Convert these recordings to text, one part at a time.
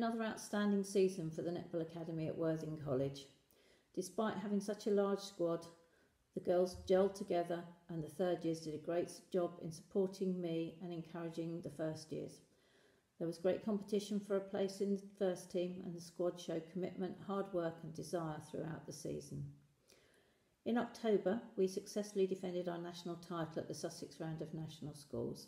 another outstanding season for the Netball Academy at Worthing College. Despite having such a large squad, the girls gelled together and the third years did a great job in supporting me and encouraging the first years. There was great competition for a place in the first team and the squad showed commitment, hard work and desire throughout the season. In October, we successfully defended our national title at the Sussex round of national schools.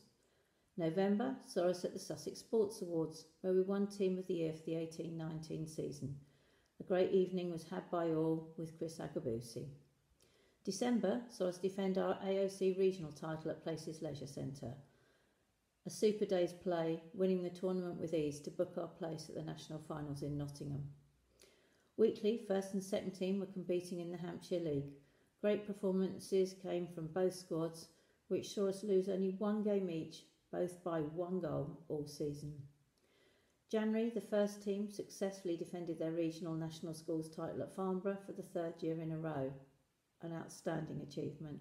November saw us at the Sussex Sports Awards, where we won Team of the Year for the 18-19 season. A great evening was had by all with Chris Agabusi. December saw us defend our AoC Regional title at Places Leisure Centre. A super day's play, winning the tournament with ease to book our place at the national finals in Nottingham. Weekly, first and second team were competing in the Hampshire League. Great performances came from both squads, which saw us lose only one game each, both by one goal all season. January, the first team successfully defended their regional national schools title at Farnborough for the third year in a row, an outstanding achievement.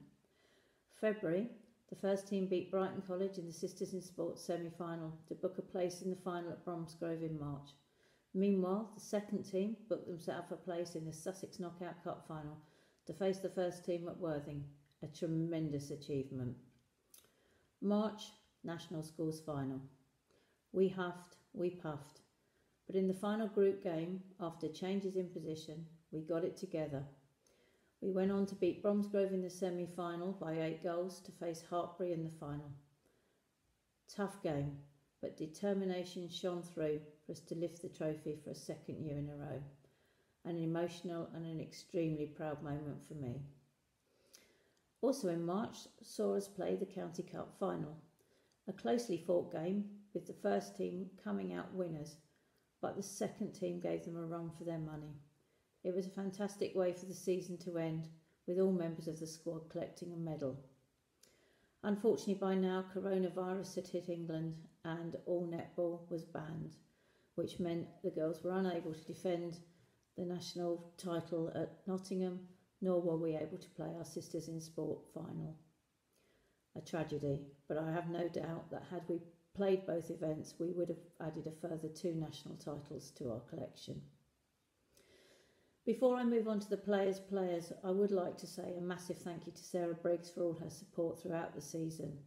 February, the first team beat Brighton College in the Sisters in Sport semi-final to book a place in the final at Bromsgrove in March. Meanwhile, the second team booked themselves a place in the Sussex Knockout Cup final to face the first team at Worthing, a tremendous achievement. March, National Schools final. We huffed, we puffed, but in the final group game, after changes in position, we got it together. We went on to beat Bromsgrove in the semi-final by 8 goals to face Hartpury in the final. Tough game, but determination shone through for us to lift the trophy for a second year in a row. An emotional and an extremely proud moment for me. Also in March saw us play the County Cup final. A closely fought game with the first team coming out winners, but the second team gave them a run for their money. It was a fantastic way for the season to end, with all members of the squad collecting a medal. Unfortunately, by now, coronavirus had hit England and all netball was banned, which meant the girls were unable to defend the national title at Nottingham, nor were we able to play our Sisters in Sport final. A tragedy, but I have no doubt that had we played both events, we would have added a further 2 national titles to our collection. Before I move on to the players, I would like to say a massive thank you to Sarah Briggs for all her support throughout the season,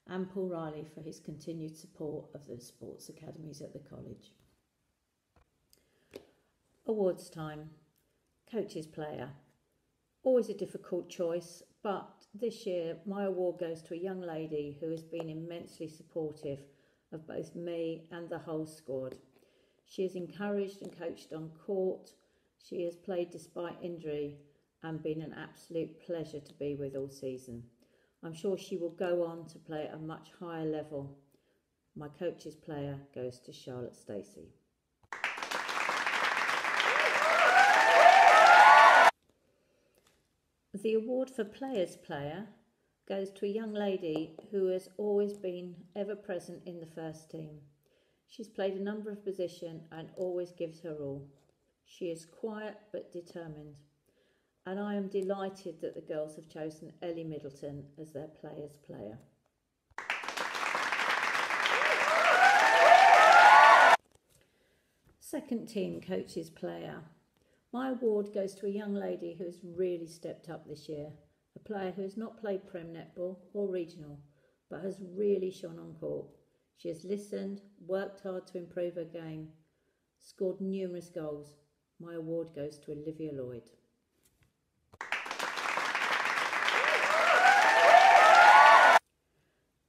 and Paul Riley for his continued support of the sports academies at the college. Awards time. Coach's player. Always a difficult choice, but this year my award goes to a young lady who has been immensely supportive of both me and the whole squad. She has encouraged and coached on court. She has played despite injury and been an absolute pleasure to be with all season. I'm sure she will go on to play at a much higher level. My coach's player goes to Charlotte Stacey. The award for player's player goes to a young lady who has always been ever present in the first team. She's played a number of positions and always gives her all. She is quiet but determined, and I am delighted that the girls have chosen Ellie Middleton as their player's player. Second team coach's player. My award goes to a young lady who has really stepped up this year, a player who has not played Prem Netball or Regional, but has really shone on court. She has listened, worked hard to improve her game, scored numerous goals. My award goes to Olivia Lloyd.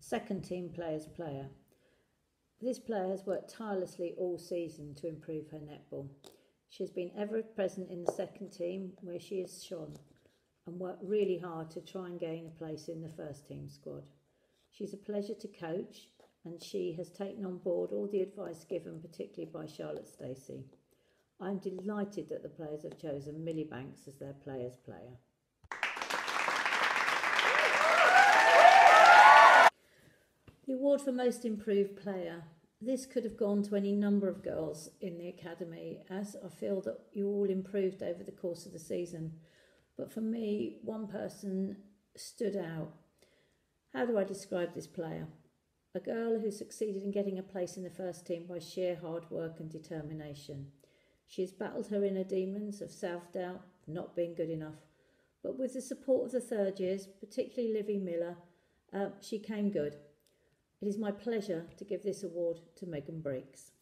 Second team player's player. This player has worked tirelessly all season to improve her netball. She has been ever present in the second team where she has shone and worked really hard to try and gain a place in the first team squad. She's a pleasure to coach and she has taken on board all the advice given, particularly by Charlotte Stacey. I'm delighted that the players have chosen Millie Banks as their player's player. The award for most improved player. This could have gone to any number of girls in the academy, as I feel that you all improved over the course of the season. But for me, one person stood out. How do I describe this player? a girl who succeeded in getting a place in the first team by sheer hard work and determination. She has battled her inner demons of self-doubt, of not being good enough, but with the support of the third years, particularly Livy Miller, she came good. It is my pleasure to give this award to Megan Briggs.